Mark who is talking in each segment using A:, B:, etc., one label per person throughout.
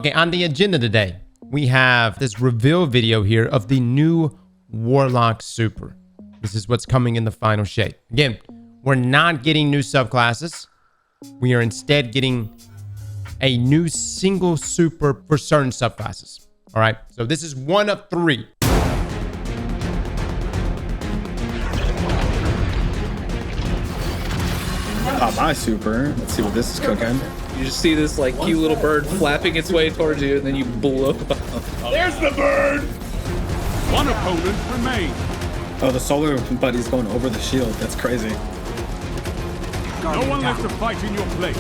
A: Okay, on the agenda today, we have this reveal video here of the new Warlock Super. This is what's coming in the final shape. Again, we're not getting new subclasses. We are instead getting a new single super for certain subclasses. All right, so this is one of three.
B: Pop my super. Let's see what this is cooking.
C: You just see this like cute little bird flapping its way towards you, and then you blow up.
D: There's the bird! One opponent remains.
B: Oh, the solar buddy's going over the shield. That's crazy.
D: No one left to fight in your place.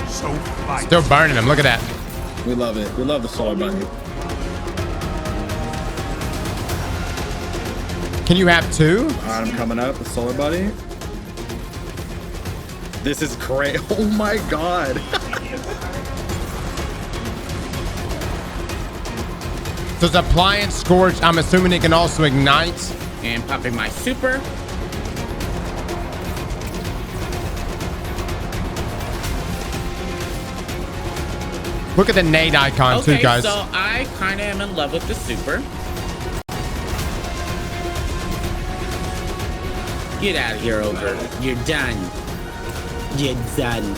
D: So fight.
A: Still burning him. Look at that.
B: We love it. We love the solar buddy.
A: Can you have two?
B: All right, I'm coming up with solar buddy. This is great. Oh my god.
A: So it's appliance, scorch. I'm assuming it can also ignite.
E: And popping my super.
A: Look at the nade icon too, guys.
E: So I kind of am in love with the super. Get out of here, Ogre. You're done. You're done.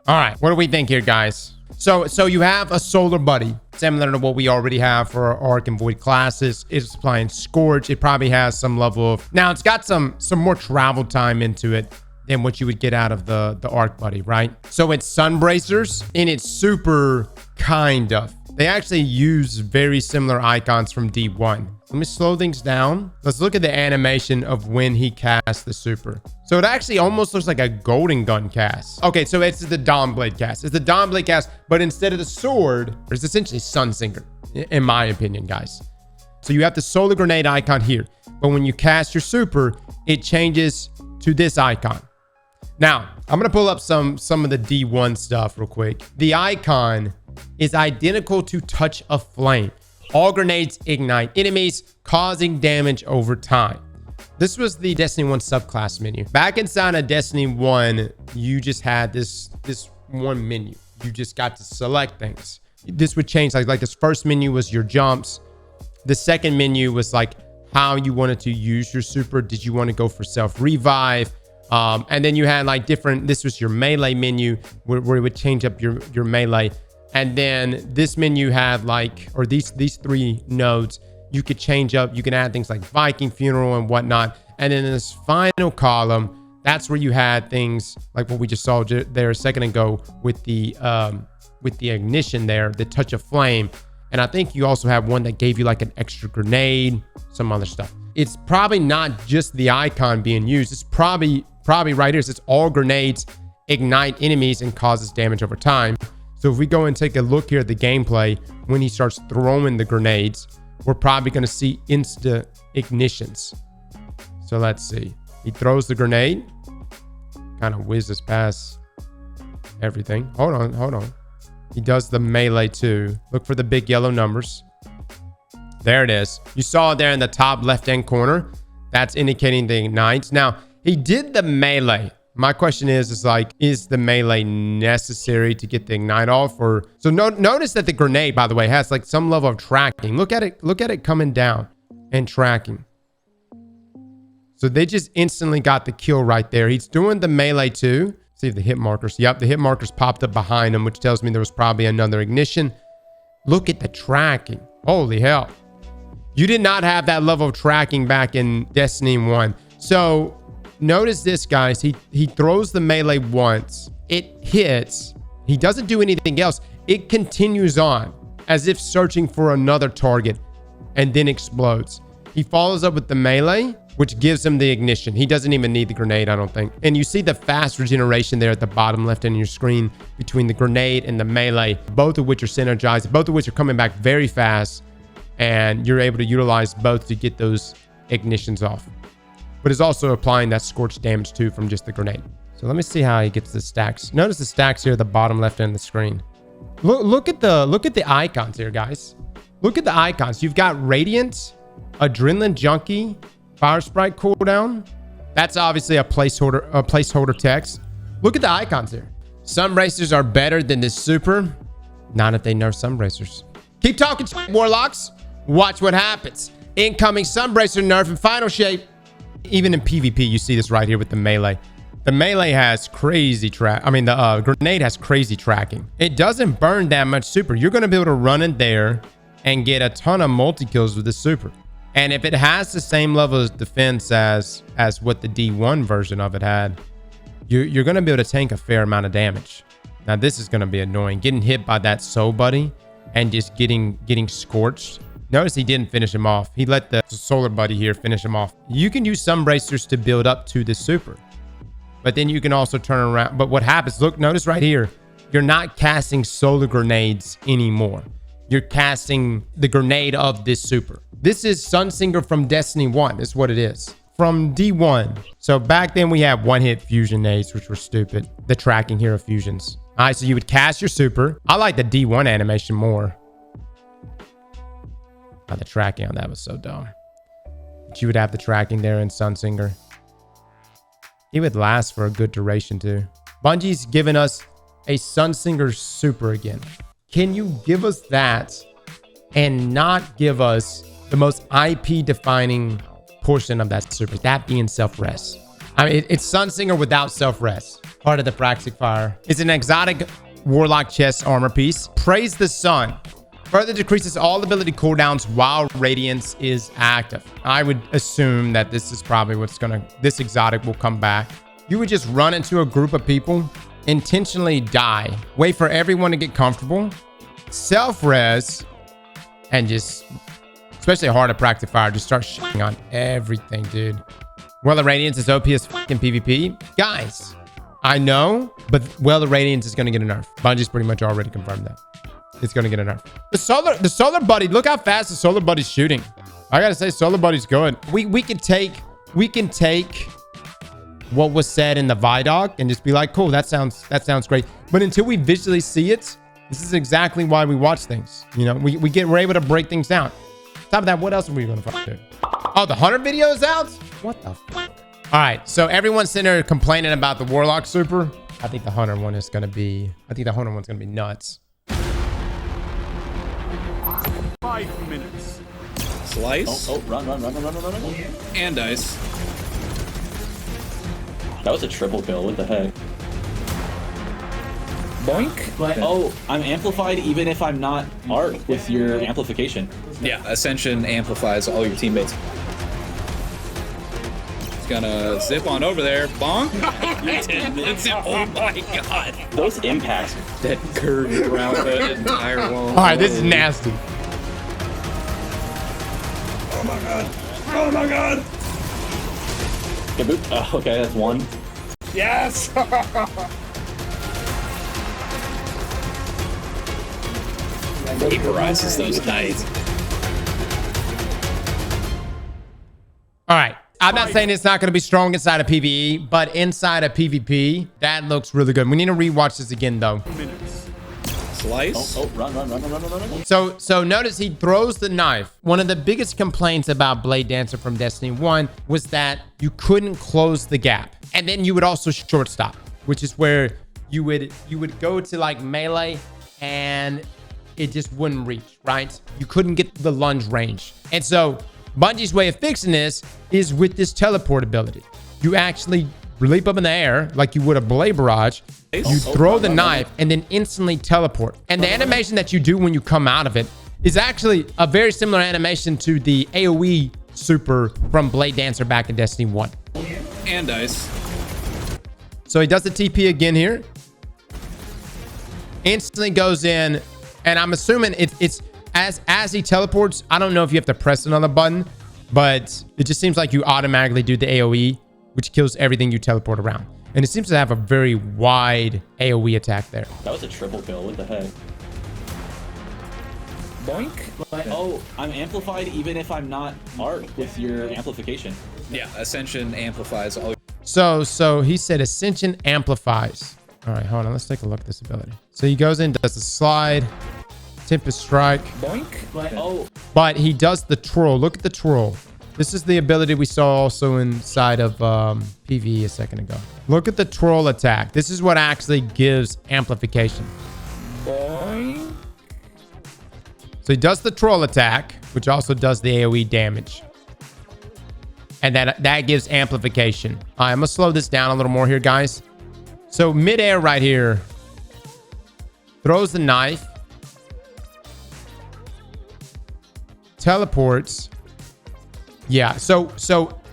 A: All right, what do we think here, guys? So you have a solar buddy, similar to what we already have for our Arc and Void classes. It's applying Scorch. It probably has some level of... Now, it's got some more travel time into it than what you would get out of the Arc buddy, right? So it's Sunbracers, and it's super kind of. They actually use very similar icons from D1. Let me slow things down. Let's look at the animation of when he casts the super. So it actually almost looks like a Golden Gun cast. Okay, so it's the Dawnblade cast. It's the Dawnblade cast, but instead of the sword, it's essentially Sunsinker, in my opinion, guys. So you have the solar grenade icon here, but when you cast your super, it changes to this icon. Now, I'm gonna pull up some of the D1 stuff real quick. The icon is identical to Touch of Flame. All grenades ignite enemies, causing damage over time. This was the Destiny 1 subclass menu. Back inside of Destiny 1, you just had this one menu. You just got to select things. This would change. Like this first menu was your jumps. The second menu was like how you wanted to use your super. Did you want to go for self-revive? And then you had like different, this was your melee menu where it would change up your melee. And then this menu had like, or these three nodes, you could change up. You can add things like Viking Funeral and whatnot. And then in this final column, that's where you had things like what we just saw there a second ago with the ignition there, the Touch of Flame. And I think you also have one that gave you like an extra grenade, some other stuff. It's probably not just the icon being used. It's probably right here. It's all grenades ignite enemies and causes damage over time. So if we go and take a look here at the gameplay, when he starts throwing the grenades, we're probably going to see insta ignitions. So let's see. He throws the grenade, kind of whizzes past everything. Hold on. He does the melee too. Look for the big yellow numbers. There it is. You saw it there in the top left-hand corner. That's indicating the ignites. Now, he did the melee. My question is like, is the melee necessary to get the ignite off? Or so notice that the grenade, by the way, has like some level of tracking. Look at it coming down and tracking. So they just instantly got the kill right there. He's doing the melee too. See if the hit markers. Yep, the hit markers popped up behind him, which tells me there was probably another ignition. Look at the tracking. Holy hell. You did not have that level of tracking back in Destiny 1. So notice this, guys. He throws the melee once. It hits. He doesn't do anything else. It continues on as if searching for another target and then explodes. He follows up with the melee, which gives him the ignition. He doesn't even need the grenade, I don't think. And you see the fast regeneration there at the bottom left end of your screen between the grenade and the melee, both of which are synergized, both of which are coming back very fast. And you're able to utilize both to get those ignitions off. But it's also applying that scorch damage too from just the grenade. So let me see how he gets the stacks. Notice the stacks here at the bottom left end of the screen. Look at the icons here, guys. Look at the icons. You've got Radiant, Adrenaline Junkie, Fire Sprite cooldown. That's obviously a placeholder text. Look at the icons here. Sunbracers are better than this super. Not if they nerf Sunbracers. Keep talking, Warlocks. Watch what happens. Incoming Sunbracer nerf in final shape. Even in PvP, you see this right here with the melee. The melee has crazy the grenade has crazy tracking. It doesn't burn that much super. You're going to be able to run in there and get a ton of multi-kills with this super. And if it has the same level of defense as what the D1 version of it had, you're going to be able to tank a fair amount of damage. Now, this is going to be annoying. Getting hit by that soul buddy and just getting scorched. Notice he didn't finish him off. He let the solar buddy here finish him off. You can use Sunbracers to build up to this super. But then you can also turn around. But what happens, look, notice right here, you're not casting solar grenades anymore. You're casting the grenade of this super. This is Sunsinger from Destiny 1 is what it is. From D1. So back then we had one-hit fusion nades, which were stupid. The tracking here of fusions. All right, so you would cast your super. I like the D1 animation more. Oh, the tracking on that was so dumb. But you would have the tracking there in Sunsinger. It would last for a good duration too. Bungie's given us a Sunsinger super again. Can you give us that and not give us the most IP defining portion of that super? That being self-res. I mean, it's Sunsinger without self-res. Part of the Praxic Fire. It's an exotic Warlock chest armor piece. Praise the Sun. Further decreases all ability cooldowns while Radiance is active. I would assume that this is probably this exotic will come back. You would just run into a group of people, intentionally die, wait for everyone to get comfortable, self-res, and just, especially hard at Praxic Fire, just start shitting on everything, dude. Well, of Radiance is OP as fucking PvP. Guys, I know, but Well of Radiance is going to get a nerf. Bungie's pretty much already confirmed that. It's going to get a nerf. The solar buddy, look how fast the solar buddy's shooting. I got to say, solar buddy's good. We can take what was said in the Vidoc and just be like, cool, that sounds great. But until we visually see it, this is exactly why we watch things. You know, we're able to break things down. On top of that, what else are we going to fuck do? Oh, the Hunter video is out? What the fuck? All right, so everyone's sitting there complaining about the Warlock super. I think the Hunter one is going to be, nuts.
D: 5 minutes.
C: Slice.
F: Oh, run.
C: And dice.
F: That was a triple kill. What the heck?
C: Boink.
F: But, oh, I'm amplified even if I'm not Arc with your amplification.
C: Yeah, Ascension amplifies all your teammates. It's gonna zip on over there. Bonk. Oh my god.
F: Those impacts.
C: That curved around the entire wall.
A: All right, this is nasty.
F: Oh my god. Good boot. Oh, okay, that's one.
D: Yes!
C: Vaporizes those knights.
A: All right. I'm not saying it's not going to be strong inside of PvE, but inside of PvP, that looks really good. We need to rewatch this again, though.
C: Slice.
F: Oh, run.
A: So notice he throws the knife. One of the biggest complaints about Blade Dancer from Destiny 1 was that you couldn't close the gap. And then you would also short stop, which is where you would go to like melee and it just wouldn't reach, right? You couldn't get the lunge range. And so Bungie's way of fixing this is with this teleport ability. You actually leap up in the air like you would a Blade Barrage. You throw the knife and then instantly teleport. And the animation that you do when you come out of it is actually a very similar animation to the AoE super from Blade Dancer back in Destiny 1.
C: And dice.
A: So he does the TP again here. Instantly goes in. And I'm assuming it's as he teleports. I don't know if you have to press another button, but it just seems like you automatically do the AoE, which kills everything you teleport around. And it seems to have a very wide AoE attack there.
F: That was a triple kill. What the heck?
C: Boink.
F: But, oh, I'm amplified even if I'm not Arc with your amplification.
C: Yeah, Ascension amplifies all.
A: So he said Ascension amplifies. All right, hold on. Let's take a look at this ability. So he goes in, does the slide, Tempest Strike.
C: Boink.
F: But, oh.
A: But he does the twirl. Look at the twirl. This is the ability we saw also inside of PvE a second ago. Look at the troll attack. This is what actually gives amplification. So he does the troll attack, which also does the AoE damage. And that gives amplification. All right, I'm going to slow this down a little more here, guys. So midair right here. Throws the knife. Teleports. Yeah, so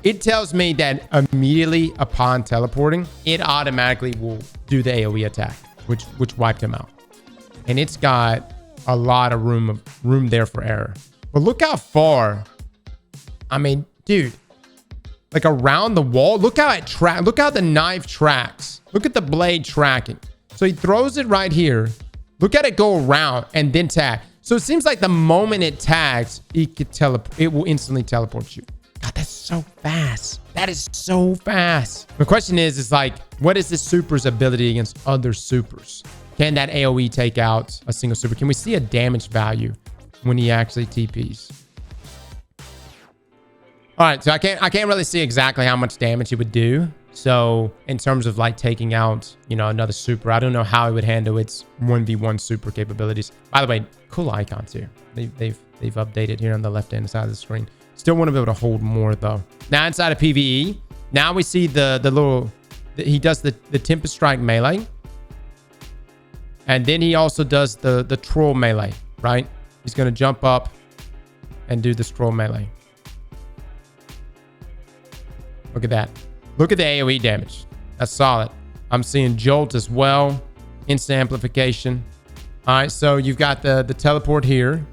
A: it tells me that immediately upon teleporting, it automatically will do the AoE attack, which wiped him out. And it's got a lot of room there for error. But look how far. I mean, dude, like around the wall. Look how it look how the knife tracks. Look at the blade tracking. So he throws it right here. Look at it go around and then tag. So it seems like the moment it tags, it will instantly teleport you. God, that's so fast. That is so fast. The question is like, what is this super's ability against other supers? Can that AoE take out a single super? Can we see a damage value when he actually TPs? All right, so I can't really see exactly how much damage he would do. So in terms of like taking out, you know, another super, I don't know how he would handle its 1v1 super capabilities. By the way, cool icons here. They've updated here on the left-hand side of the screen. Still want to be able to hold more though. Now inside of PvE, now we see the little, he does the Tempest Strike melee. And then he also does the troll melee, right? He's going to jump up and do this troll melee. Look at that. Look at the AoE damage. That's solid. I'm seeing Jolt as well. Instant amplification. All right, so you've got the teleport here.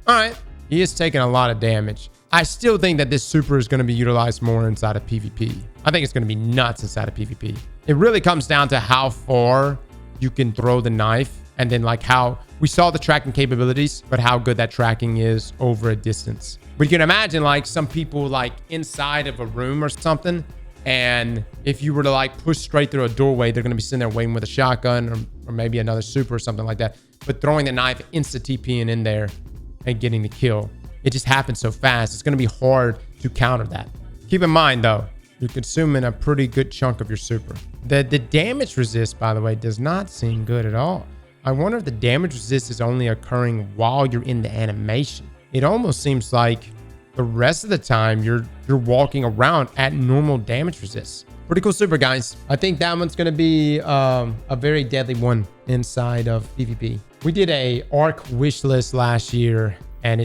A: All right. He is taking a lot of damage. I still think that this super is going to be utilized more inside of PvP. I think it's going to be nuts inside of PvP. It really comes down to how far you can throw the knife, and then like how we saw the tracking capabilities, but how good that tracking is over a distance. But you can imagine like some people like inside of a room or something, and if you were to like push straight through a doorway, they're going to be sitting there waiting with a shotgun or maybe another super or something like that. But throwing the knife, insta TPing in there and getting the kill. It just happens so fast. It's going to be hard to counter that. Keep in mind though, you're consuming a pretty good chunk of your super. The damage resist, by the way, does not seem good at all. I wonder if the damage resist is only occurring while you're in the animation. It almost seems like the rest of the time you're walking around at normal damage resist. Pretty cool super, guys. I think that one's going to be a very deadly one inside of PvP. We did a ARC wish list last year, and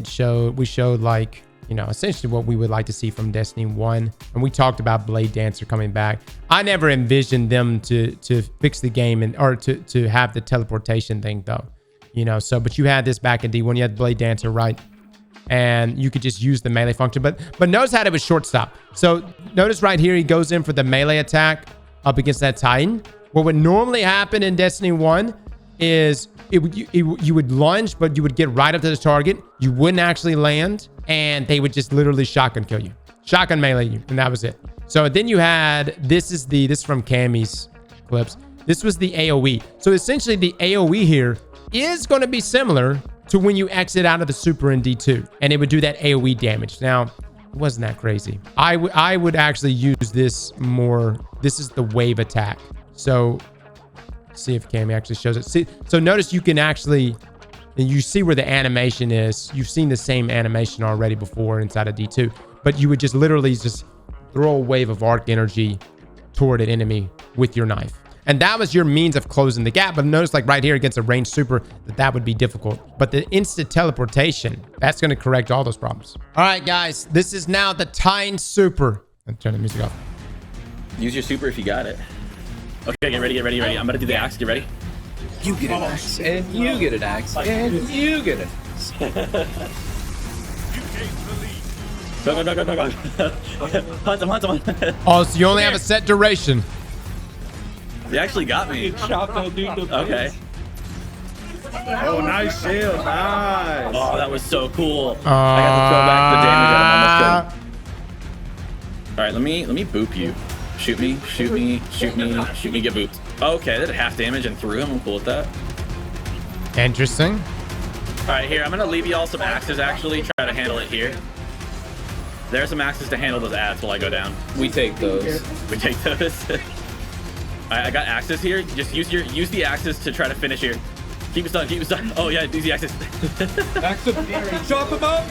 A: we showed like, you know, essentially what we would like to see from Destiny 1. And we talked about Blade Dancer coming back. I never envisioned them to fix the game or to have the teleportation thing though. You know, so, but you had this back in D1, you had Blade Dancer, right? And you could just use the melee function, but notice how it was short stop. So notice right here, he goes in for the melee attack up against that Titan. What would normally happen in Destiny 1 is you would lunge, but you would get right up to the target. You wouldn't actually land, and they would just literally shotgun kill you, shotgun melee you, and that was it. So then you had, this is from Cammy's clips. This was the AoE. So essentially the AoE here is going to be similar to when you exit out of the super in D2, and it would do that AoE damage. Now, it wasn't that crazy. I would actually use this more. This is the wave attack. So see if Cammy actually shows it. See, so notice you can actually, and you see where the animation is. You've seen the same animation already before inside of D2, but you would just literally just throw a wave of arc energy toward an enemy with your knife. And that was your means of closing the gap. But notice like right here against a ranged super, that would be difficult. But the instant teleportation, that's going to correct all those problems. All right, guys, this is now the Titan super. I'll turn the music off.
F: Use your super if you got it. Okay, get ready. I'm going to do the axe. Get ready.
C: You get an axe, and you get an axe, and you get an axe.
F: Go. Hunt him.
A: Oh, so you only have a set duration.
F: They actually got me. Okay.
C: Oh, nice shield. Nice.
F: Oh, that was so cool. I got to throw back the damage out. I'm almost good. All right, let me boop you. Shoot me, get booped. Okay, that did half damage and threw him. I'm cool with that.
A: Interesting.
F: right, here, I'm gonna leave y'all some axes actually. Try to handle it here. There's some axes to handle those ads while I go down.
C: We take those.
F: We take those. Alright, I got axes here. Just use the axes to try to finish here. Keep it stunned, keep it stunned. Oh yeah, use the axes.
C: Axes. Chop him up.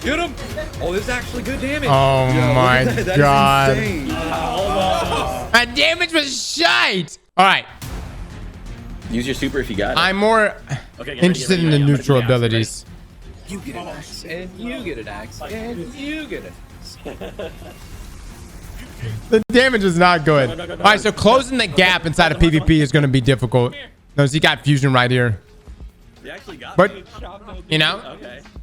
C: Get him. Oh, this is actually good damage.
A: Oh my god.
C: That is insane.
A: That damage was shite. All right.
F: Use your super if you got it.
A: I'm more interested in the neutral abilities.
C: You get an axe, and you get an axe, and you get an axe.
A: The damage is not good. All right, so closing the gap inside of PvP is going to be difficult. Notice he got fusion right here.
F: They actually got
A: But,
F: me.
A: you know,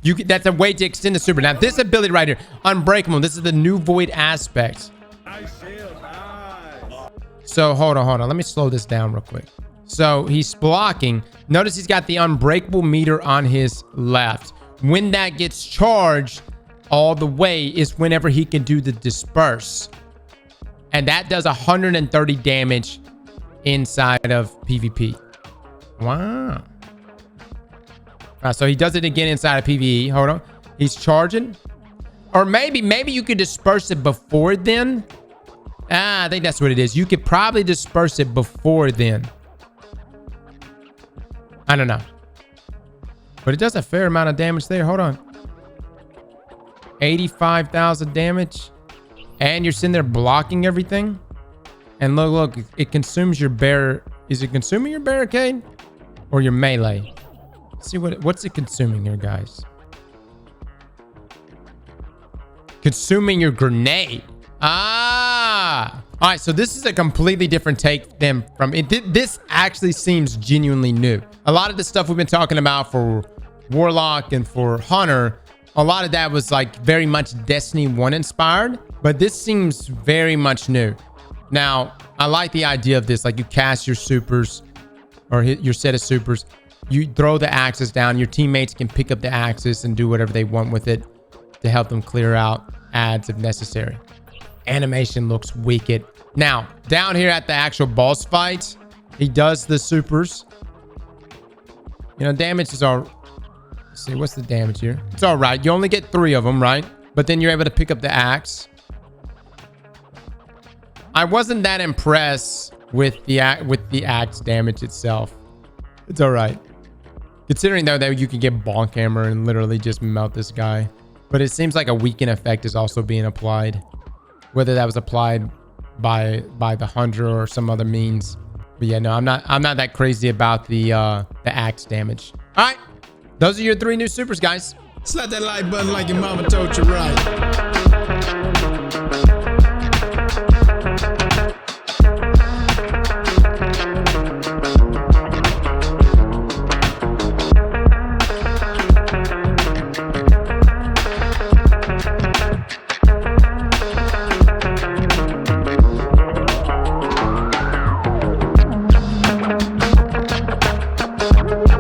F: Okay.
A: that's a way to extend the super. Now, this ability right here, Unbreakable, this is the new Void aspect. So, hold on. Let me slow this down real quick. So, he's blocking. Notice he's got the Unbreakable meter on his left. When that gets charged all the way is whenever he can do the Disperse. And that does 130 damage inside of PvP. Wow. So he does it again inside of PvE. Hold on. He's charging. Or maybe you could disperse it before then. I think that's what it is. You could probably disperse it before then. I don't know. But it does a fair amount of damage there. Hold on. 85,000 damage. And you're sitting there blocking everything. And look, it consumes your bear. Is it consuming your barricade? Or your melee? Let's see what's it consuming here, guys? Consuming your grenade. Ah! All right, so this is a completely different take than from it. This actually seems genuinely new. A lot of the stuff we've been talking about for Warlock and for Hunter, a lot of that was like very much Destiny 1 inspired, but this seems very much new. Now, I like the idea of this. Like, you cast your supers or hit your set of supers. You throw the axes down. Your teammates can pick up the axes and do whatever they want with it to help them clear out ads if necessary. Animation looks wicked. Now, down here at the actual boss fight, he does the supers. You know, damage is all... Let's see, what's the damage here? It's all right. You only get 3 of them, right? But then you're able to pick up the axe. I wasn't that impressed with the axe damage itself. It's all right. Considering though that you can get bonk hammer and literally just melt this guy. But it seems like a weaken effect is also being applied. Whether that was applied by the hunter or some other means. But yeah, no, I'm not that crazy about the axe damage. All right. Those are your 3 new supers, guys.
G: Slap that like button like your mama told you right.